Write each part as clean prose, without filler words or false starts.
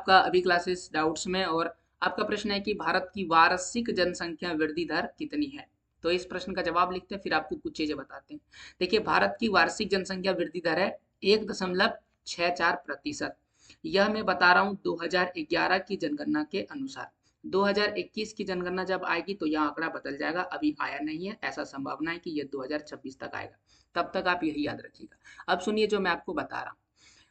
आपका अभी classes doubts में। और आपका प्रश्न है कि भारत की वार्षिक जनसंख्या वृद्धि दर कितनी है। तो इस प्रश्न का जवाब लिखते हैं, फिर आपको कुछ चीजें बताते हैं। देखिए, भारत की वार्षिक जनसंख्या वृद्धि दर है 1.64%। यह मैं बता रहा हूँ 2011 की जनगणना के अनुसार। 2021 की जनगणना जब आएगी तो यह आंकड़ा बदल जाएगा, अभी आया नहीं है, ऐसा संभावना है कि यह 2026 तक आएगा। तब तक आप यही याद रखिएगा। अब सुनिए जो मैं आपको बता रहा हूँ।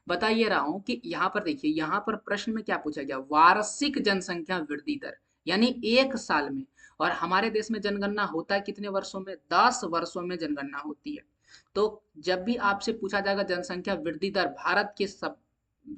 बता ये रहा हूं कि यहाँ पर देखिए, यहाँ पर प्रश्न में क्या पूछा गया, वार्षिक जनसंख्या वृद्धि दर, यानी एक साल में। और हमारे देश में जनगणना होता है कितने वर्षों में, 10 वर्षों में जनगणना होती है। तो जब भी आपसे पूछा जाएगा जनसंख्या वृद्धि दर भारत के सब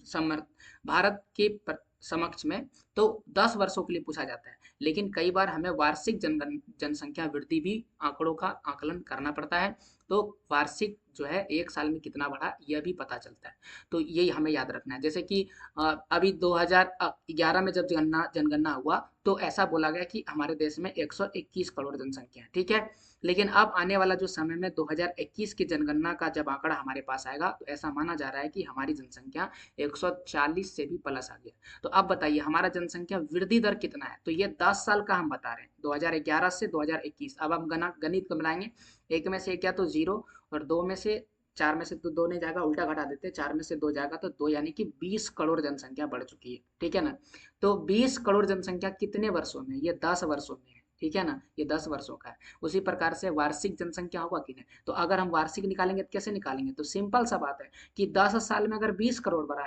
समर्थ भारत के समक्ष में, तो 10 वर्षों के लिए पूछा जाता है। लेकिन कई बार हमें वार्षिक जनसंख्या वृद्धि भी आंकड़ों का आकलन करना पड़ता है। तो वार्षिक जो है एक साल में कितना बढ़ा यह भी पता चलता है। तो यही हमें याद रखना है। जैसे कि अभी 2011 में जब जनगणना हुआ तो ऐसा बोला गया कि हमारे देश में 121 करोड़ जनसंख्या है, ठीक है। लेकिन अब आने वाला जो समय में 2021 की जनगणना का जब आंकड़ा हमारे पास आएगा तो ऐसा माना जा रहा है कि हमारी जनसंख्या 140 से भी प्लस आ गया। तो अब बताइए हमारा जनसंख्या वृद्धि दर कितना है। तो ये 10 साल का हम बता रहे हैं, 2011 से 2021। अब हम गणित को मिलाएंगे। एक में से क्या तो जीरो, और दो में से, चार में से तो दो नहीं जाएगा, उल्टा घटा देते, चार में से दो जाएगा तो दो, यानी कि 20 करोड़ जनसंख्या बढ़ चुकी है, ठीक है ना। तो 20 करोड़ जनसंख्या कितने वर्षों में, ये 10 वर्षों में है, ठीक है ना, ये 10 वर्षों का है। उसी प्रकार से वार्षिक जनसंख्या होगा कि नहीं। तो अगर हम वार्षिक निकालेंगे तो कैसे निकालेंगे, तो सिंपल सा बात है कि 10 साल में अगर 20 करोड़ बढ़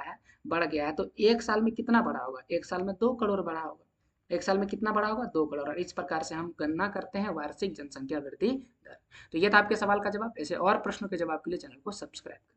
गया है तो एक साल में कितना बढ़ा होगा, एक साल में 2 करोड़ बढ़ा होगा। एक साल में कितना बढ़ा होगा, 2 करोड़। और इस प्रकार से हम गणना करते हैं वार्षिक जनसंख्या वृद्धि दर। तो ये था आपके सवाल का जवाब। ऐसे और प्रश्नों के जवाब के लिए चैनल को सब्सक्राइब करें।